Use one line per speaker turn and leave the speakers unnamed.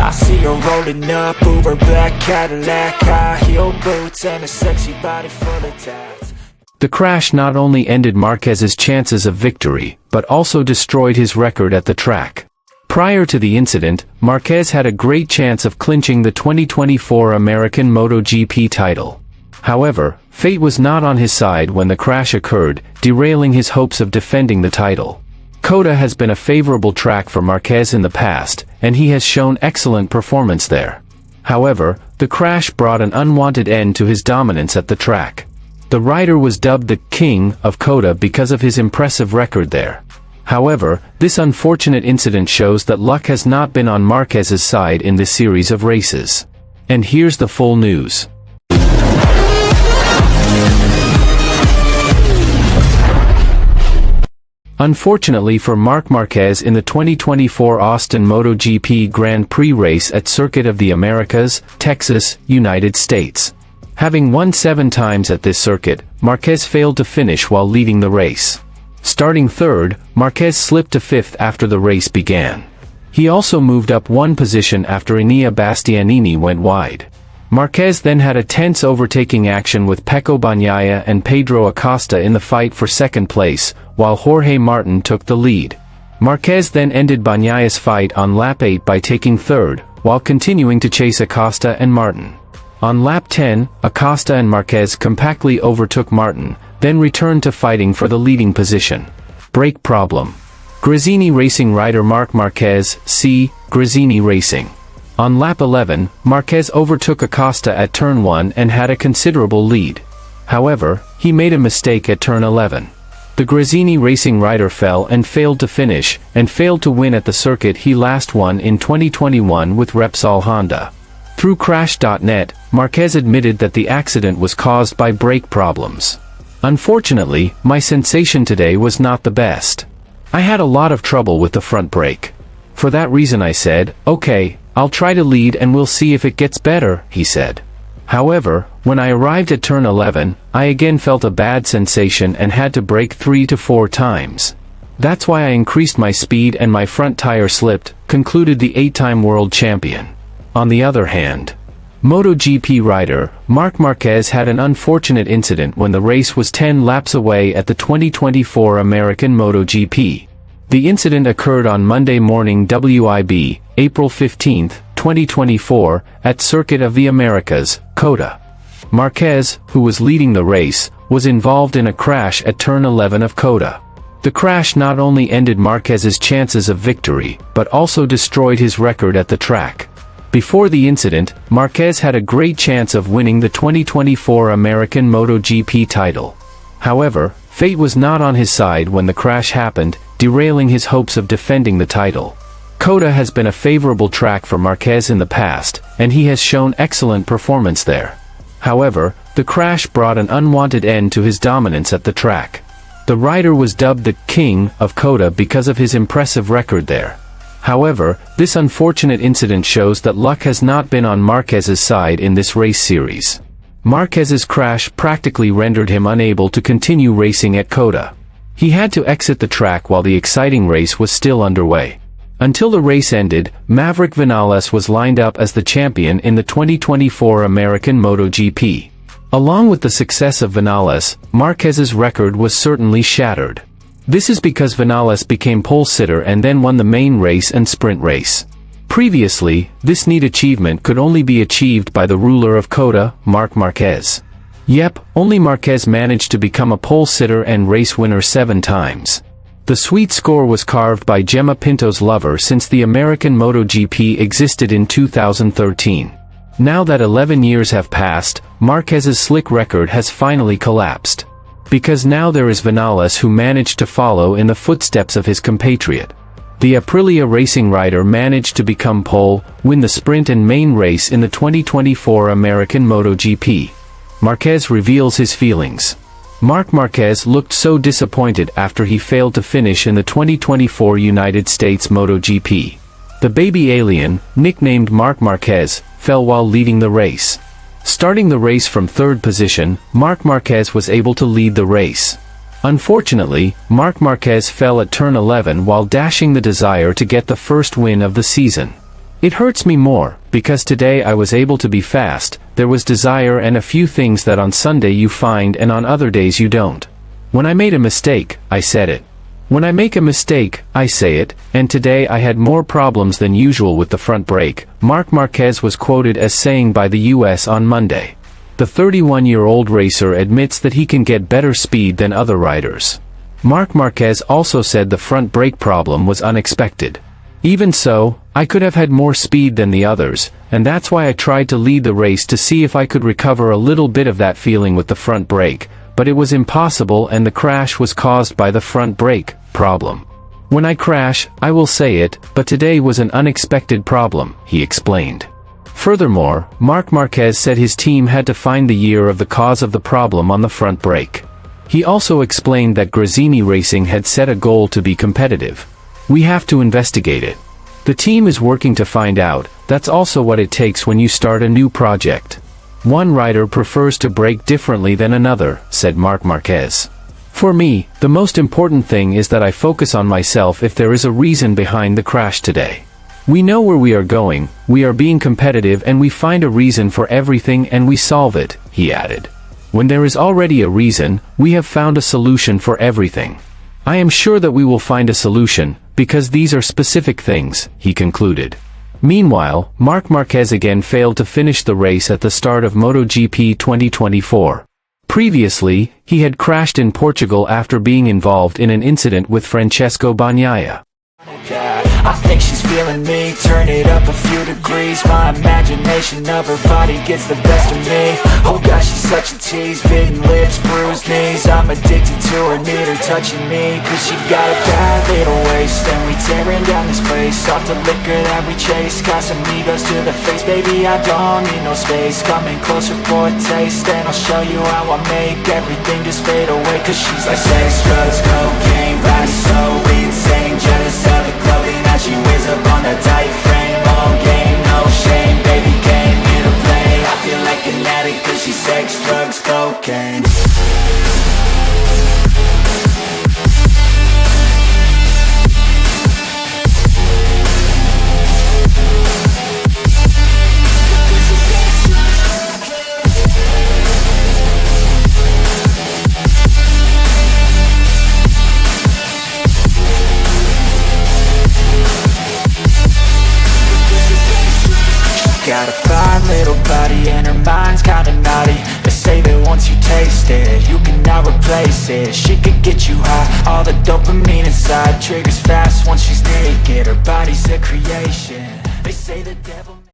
I see her rolling up, Uber black Cadillac, high heel boots and a sexy body full of tats.
The crash not only ended Marquez's chances of victory, but also destroyed his record at the track. Prior to the incident, Marquez had a great chance of clinching the 2024 American MotoGP title. However, fate was not on his side when the crash occurred, derailing his hopes of defending the title. COTA has been a favorable track for Marquez in the past, and he has shown excellent performance there. However, the crash brought an unwanted end to his dominance at the track. The rider was dubbed the King of COTA because of his impressive record there. However, this unfortunate incident shows that luck has not been on Marquez's side in this series of races. And here's the full news. Unfortunately for Marc Marquez in the 2024 Austin MotoGP Grand Prix race at Circuit of the Americas, Texas, United States. Having won 7 times at this circuit, Marquez failed to finish while leading the race. Starting third, Marquez slipped to 5th after the race began. He also moved up 1 position after Enea Bastianini went wide. Marquez then had a tense overtaking action with Pecco Bagnaia and Pedro Acosta in the fight for second place, while Jorge Martin took the lead. Marquez then ended Bagnaia's fight on lap 8 by taking third, while continuing to chase Acosta and Martin. On lap 10, Acosta and Marquez compactly overtook Martin, then returned to fighting for the leading position. Brake problem. Gresini Racing rider Marc Marquez, C. Gresini Racing. On lap 11, Marquez overtook Acosta at turn 1 and had a considerable lead. However, he made a mistake at turn 11. The Gresini Racing rider fell and failed to finish, and failed to win at the circuit he last won in 2021 with Repsol Honda. Through Crash.net, Marquez admitted that the accident was caused by brake problems. Unfortunately, my sensation today was not the best. I had a lot of trouble with the front brake. For that reason I said, okay, I'll try to lead and we'll see if it gets better, he said. However, when I arrived at turn 11, I again felt a bad sensation and had to brake 3 to 4 times. That's why I increased my speed and my front tire slipped, concluded the 8-time world champion. On the other hand, MotoGP rider Marc Marquez had an unfortunate incident when the race was 10 laps away at the 2024 American MotoGP. The incident occurred on Monday morning WIB, April 15, 2024, at Circuit of the Americas, COTA. Marquez, who was leading the race, was involved in a crash at turn 11 of COTA. The crash not only ended Marquez's chances of victory, but also destroyed his record at the track. Before the incident, Marquez had a great chance of winning the 2024 American MotoGP title. However, fate was not on his side when the crash happened, derailing his hopes of defending the title. COTA has been a favorable track for Marquez in the past, and he has shown excellent performance there. However, the crash brought an unwanted end to his dominance at the track. The rider was dubbed the King of COTA because of his impressive record there. However, this unfortunate incident shows that luck has not been on Marquez's side in this race series. Marquez's crash practically rendered him unable to continue racing at COTA. He had to exit the track while the exciting race was still underway. Until the race ended, Maverick Vinales was lined up as the champion in the 2024 American MotoGP. Along with the success of Vinales, Marquez's record was certainly shattered. This is because Vinales became pole sitter and then won the main race and sprint race. Previously, this neat achievement could only be achieved by the ruler of COTA, Marc Marquez. Yep, only Marquez managed to become a pole sitter and race winner 7 times. The sweet score was carved by Gemma Pinto's lover since the American MotoGP existed in 2013. Now that 11 years have passed, Marquez's slick record has finally collapsed. Because now there is Vinales who managed to follow in the footsteps of his compatriot. The Aprilia Racing rider managed to become pole, win the sprint and main race in the 2024 American MotoGP. Marquez reveals his feelings. Marc Marquez looked so disappointed after he failed to finish in the 2024 United States MotoGP. The baby alien, nicknamed Marc Marquez, fell while leading the race. Starting the race from 3rd position, Marc Marquez was able to lead the race. Unfortunately, Marc Marquez fell at turn 11 while dashing the desire to get the first win of the season. It hurts me more, because today I was able to be fast, there was desire and a few things that on Sunday you find and on other days you don't. When I made a mistake, I said it. When I make a mistake, I say it, and today I had more problems than usual with the front brake, Marc Marquez was quoted as saying by the US on Monday. The 31-year-old racer admits that he can get better speed than other riders. Marc Marquez also said the front brake problem was unexpected. Even so, I could have had more speed than the others, and that's why I tried to lead the race to see if I could recover a little bit of that feeling with the front brake, but it was impossible and the crash was caused by the front brake problem. When I crash, I will say it, but today was an unexpected problem, he explained. Furthermore, Marc Marquez said his team had to find the year of the cause of the problem on the front brake. He also explained that Gresini Racing had set a goal to be competitive. We have to investigate it. The team is working to find out, that's also what it takes when you start a new project. One rider prefers to brake differently than another, said Marc Marquez. For me, the most important thing is that I focus on myself if there is a reason behind the crash today. We know where we are going, we are being competitive and we find a reason for everything and we solve it, he added. When there is already a reason, we have found a solution for everything. I am sure that we will find a solution, because these are specific things, he concluded. Meanwhile, Marc Marquez again failed to finish the race at the start of MotoGP 2024. Previously, he had crashed in Portugal after being involved in an incident with Francesco Bagnaia.
I think she's feeling me, turn it up a few degrees. My imagination of her body gets the best of me. Oh gosh, she's such a tease, bitten lips, bruised knees. I'm addicted to her, need her touching me, cause she got a bad little waist. And we tearing down this place, off the liquor that we chase. Casamigos to the face, baby I don't need no space. Coming closer for a taste, and I'll show you how I make everything just fade away. Cause she's like sex, drugs, cocaine, body so insane. Jealous of the clothing that she wears up on a tight frame. All game, no shame, baby came here to play. I feel like an addict cause she's sex, drugs, cocaine. Got a fine little body and her mind's kinda naughty. They say that once you taste it, you cannot replace it. She could get you high, all the dopamine inside triggers fast once she's naked. Her body's a creation. They say the devil